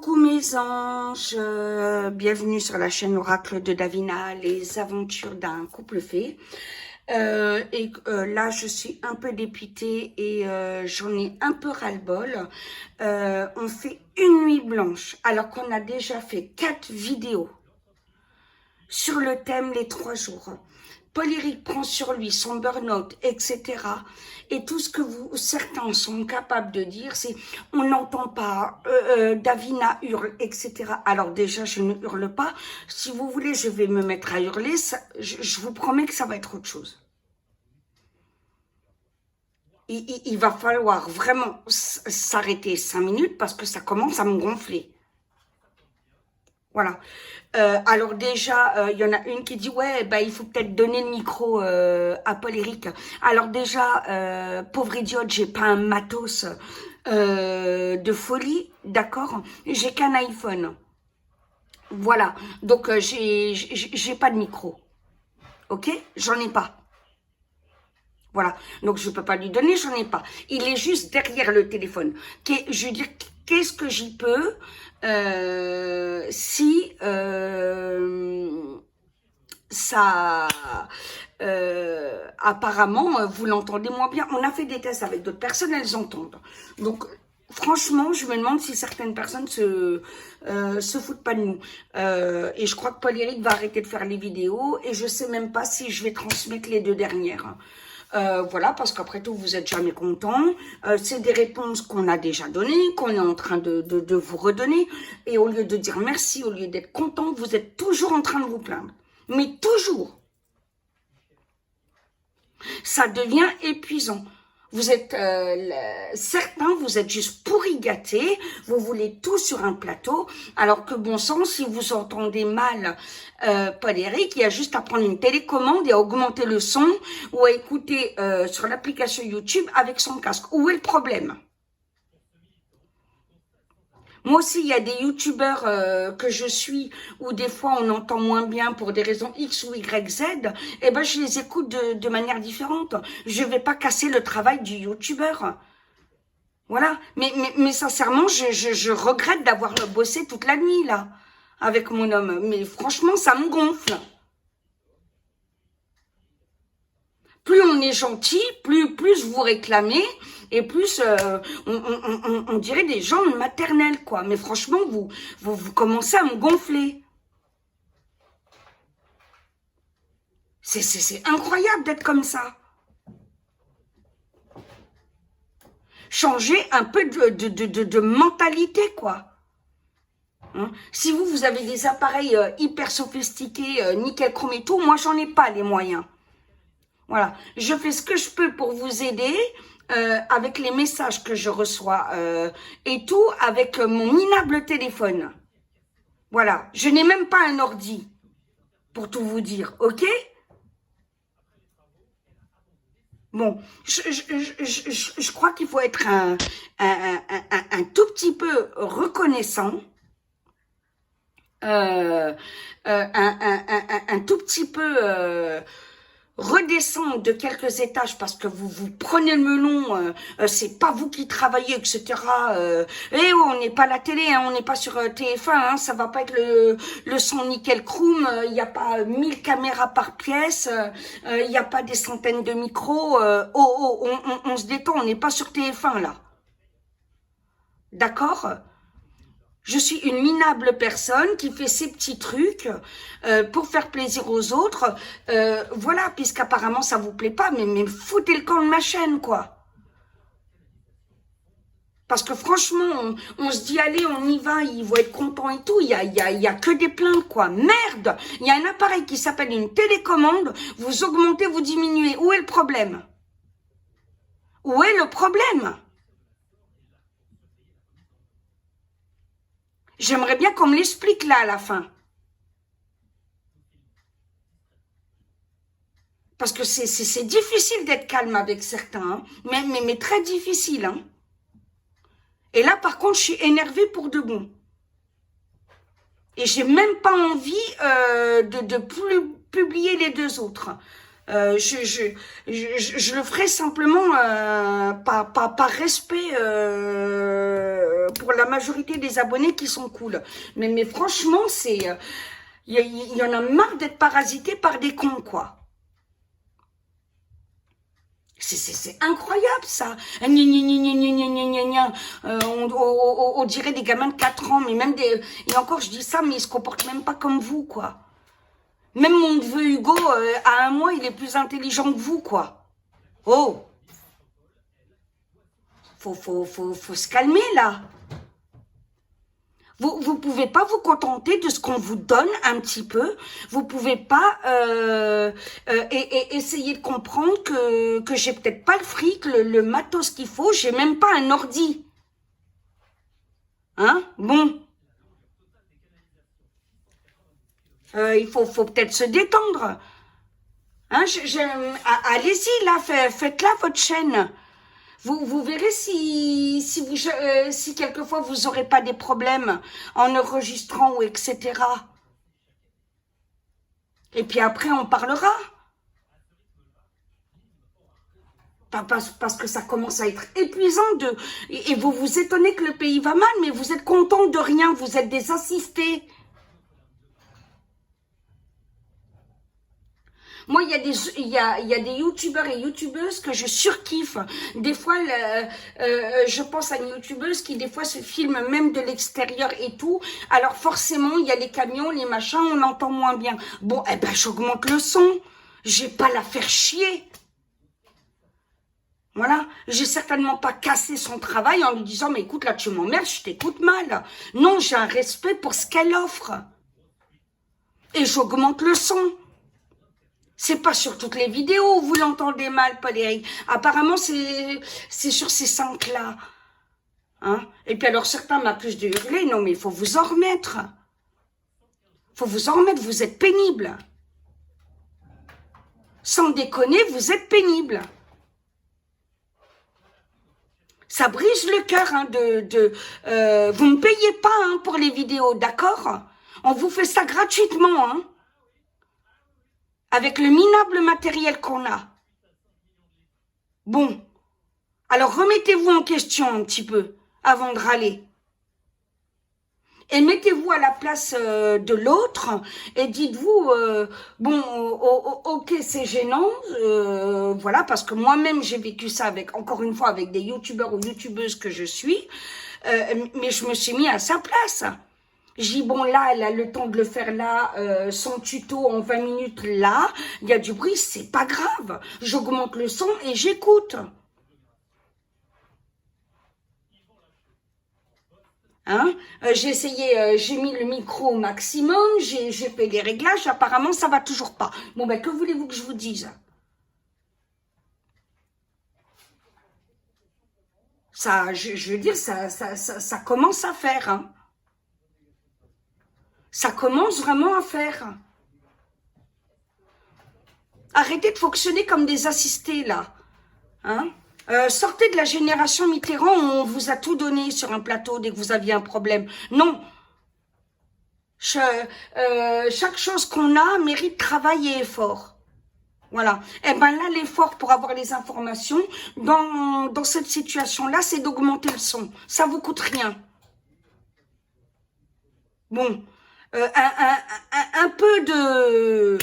Coucou mes anges, bienvenue sur la chaîne Oracle de Davina, les aventures d'un couple fait. Là, je suis un peu dépitée et j'en ai un peu ras-le-bol. On fait une nuit blanche alors qu'on a déjà fait 4 vidéos sur le thème les 3 jours. Paul-Éric prend sur lui son burn-out, etc. Et tout ce que certains sont capables de dire, c'est on n'entend pas, Davina hurle, etc. Alors déjà, je ne hurle pas. Si vous voulez, je vais me mettre à hurler. Je vous promets que ça va être autre chose. Il va falloir vraiment s'arrêter 5 minutes parce que ça commence à me gonfler. Voilà. Alors déjà, il y en a une qui dit ouais, bah il faut peut-être donner le micro à Paul-Éric. Alors déjà, pauvre idiote, j'ai pas un matos de folie, d'accord. J'ai qu'un iPhone. Voilà. Donc j'ai pas de micro. Ok, j'en ai pas. Voilà. Donc je peux pas lui donner, j'en ai pas. Il est juste derrière le téléphone. Je veux dire, qu'est-ce que j'y peux si ça apparemment vous l'entendez moins bien. On a fait des tests avec d'autres personnes, elles entendent. Donc franchement, je me demande si certaines personnes se foutent pas de nous. Et je crois que Paul-Éric va arrêter de faire les vidéos et je sais même pas si je vais transmettre les 2 dernières. Voilà, parce qu'après tout, vous êtes jamais content. C'est des réponses qu'on a déjà données, qu'on est en train de vous redonner. Et au lieu de dire merci, au lieu d'être content, vous êtes toujours en train de vous plaindre. Mais toujours. Ça devient épuisant. Vous êtes certains, vous êtes juste pourri gâtés, vous voulez tout sur un plateau, alors que bon sang, si vous entendez mal Paul-Éric, il y a juste à prendre une télécommande et à augmenter le son ou à écouter sur l'application YouTube avec son casque. Où est le problème ? Moi aussi, il y a des youtubeurs que je suis où des fois on entend moins bien pour des raisons X ou Y, Z. Eh ben, je les écoute de manière différente. Je vais pas casser le travail du youtubeur. Voilà. Mais sincèrement, je regrette d'avoir bossé toute la nuit là avec mon homme. Mais franchement, ça me gonfle. Plus on est gentil, plus vous réclamez, et plus on dirait des gens maternels, quoi. Mais franchement, vous commencez à me gonfler. C'est incroyable d'être comme ça. Changer un peu de mentalité, quoi. Hein? Si vous avez des appareils hyper sophistiqués, nickel chrome et tout, moi, j'en ai pas les moyens. Voilà, je fais ce que je peux pour vous aider avec les messages que je reçois et tout avec mon minable téléphone. Voilà, je n'ai même pas un ordi pour tout vous dire, ok? Bon, je crois qu'il faut être un tout petit peu reconnaissant, un tout petit peu redescendre de quelques étages parce que vous prenez le melon, c'est pas vous qui travaillez, etc. Et on n'est pas à la télé, hein, on n'est pas sur TF1, hein, ça va pas être le son nickel chrome, il n'y a pas 1000 caméras par pièce, il n'y a pas des centaines de micros, on se détend, on n'est pas sur TF1 là. D'accord ? Je suis une minable personne qui fait ses petits trucs pour faire plaisir aux autres. Voilà, puisqu'apparemment ça vous plaît pas, mais foutez le camp de ma chaîne, quoi. Parce que franchement, on se dit, allez, on y va, ils vont être contents et tout. Il y a que des plaintes, quoi. Merde, il y a un appareil qui s'appelle une télécommande. Vous augmentez, vous diminuez. Où est le problème? Où est le problème? J'aimerais bien qu'on me l'explique là à la fin. Parce que c'est difficile d'être calme avec certains, hein, mais très difficile. Hein. Et là, par contre, je suis énervée pour de bon. Et j'ai même pas envie de publier les 2 autres. Je le ferai simplement par respect pour la majorité des abonnés qui sont cool. Mais franchement, c'est... Il y en a marre d'être parasité par des cons, quoi. C'est incroyable, ça. Gna, gna, gna, gna, gna, gna, gna, gna. On dirait des gamins de 4 ans, mais même des... Et encore, je dis ça, mais ils se comportent même pas comme vous, quoi. Même mon neveu Hugo, à 1 mois, il est plus intelligent que vous, quoi. Oh! Faut se calmer, là. Vous pouvez pas vous contenter de ce qu'on vous donne un petit peu. Vous pouvez pas essayer de comprendre que j'ai peut-être pas le fric, le matos qu'il faut. J'ai même pas un ordi. Hein? Bon. Il faut peut-être se détendre. Hein? Allez-y, là, faites-la votre chaîne. Vous verrez si quelquefois vous aurez pas des problèmes en enregistrant ou etc. Et puis après, on parlera. Parce que ça commence à être épuisant et vous vous étonnez que le pays va mal, mais vous êtes content de rien, vous êtes des assistés. Moi, il y a des youtubeurs et youtubeuses que je surkiffe. Des fois, je pense à une youtubeuse qui, des fois, se filme même de l'extérieur et tout. Alors, forcément, il y a les camions, les machins, on entend moins bien. Bon, eh ben, j'augmente le son. J'ai pas la faire chier. Voilà. J'ai certainement pas cassé son travail en lui disant, mais écoute, là, tu m'emmerdes, je t'écoute mal. Non, j'ai un respect pour ce qu'elle offre. Et j'augmente le son. C'est pas sur toutes les vidéos où vous l'entendez mal, Paul-Éric. Apparemment, c'est sur ces 5-là. Hein? Et puis alors, certains m'accusent de hurler. Non, mais il faut vous en remettre. Il faut vous en remettre. Vous êtes pénible. Sans déconner, vous êtes pénible. Ça brise le cœur. Hein, vous ne payez pas hein, pour les vidéos, d'accord? On vous fait ça gratuitement, hein? Avec le minable matériel qu'on a. Bon. Alors, remettez-vous en question un petit peu, avant de râler. Et mettez-vous à la place de l'autre, et dites-vous, bon, ok, c'est gênant, voilà, parce que moi-même, j'ai vécu ça avec, encore une fois, avec des youtubeurs ou youtubeuses que je suis, mais je me suis mis à sa place. J'ai dit, bon, là, elle a le temps de le faire là, son tuto en 20 minutes là, il y a du bruit, c'est pas grave. J'augmente le son et j'écoute. Hein? J'ai essayé, j'ai mis le micro au maximum, j'ai fait les réglages, apparemment ça va toujours pas. Bon, ben, que voulez-vous que je vous dise? Ça, je veux dire, ça commence à faire, hein. Ça commence vraiment à faire. Arrêtez de fonctionner comme des assistés, là. Hein? Sortez de la génération Mitterrand où on vous a tout donné sur un plateau dès que vous aviez un problème. Non. Chaque chose qu'on a mérite travail et effort. Voilà. Eh ben là, l'effort pour avoir les informations dans cette situation-là, c'est d'augmenter le son. Ça vous coûte rien. Bon. Un peu de...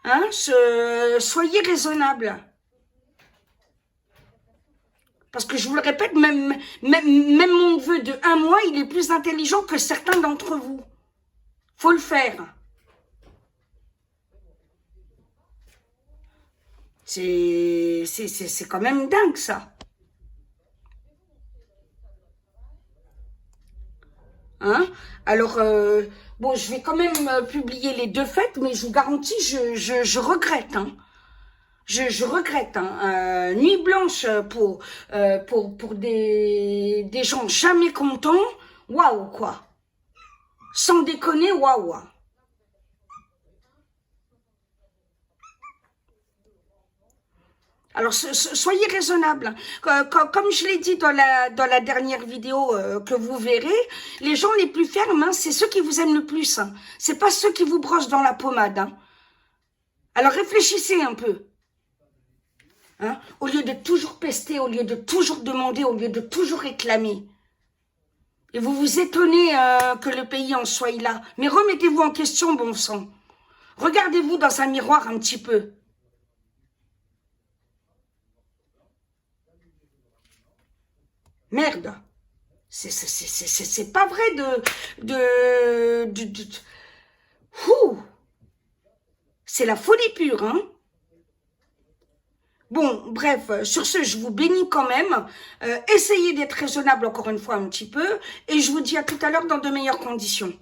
Hein, soyez raisonnable. Parce que je vous le répète, même mon neveu de 1 mois, il est plus intelligent que certains d'entre vous. Faut le faire. C'est quand même dingue, ça. Hein? Alors, bon, je vais quand même publier les 2 fêtes, mais je vous garantis, je regrette. Hein. Je regrette. Hein. Nuit blanche pour des gens jamais contents. Waouh, quoi. Sans déconner, waouh. Alors, soyez raisonnable. Comme je l'ai dit dans la dernière vidéo que vous verrez, les gens les plus fermes, hein, c'est ceux qui vous aiment le plus. Hein. C'est pas ceux qui vous brossent dans la pommade. Hein. Alors réfléchissez un peu. Hein? Au lieu de toujours pester, au lieu de toujours demander, au lieu de toujours réclamer. Et vous vous étonnez que le pays en soit là. Mais remettez-vous en question, bon sang. Regardez-vous dans un miroir un petit peu. Merde. C'est pas vrai c'est la folie pure, hein. Bon, bref, sur ce, je vous bénis quand même. Essayez d'être raisonnable encore une fois un petit peu. Et je vous dis à tout à l'heure dans de meilleures conditions.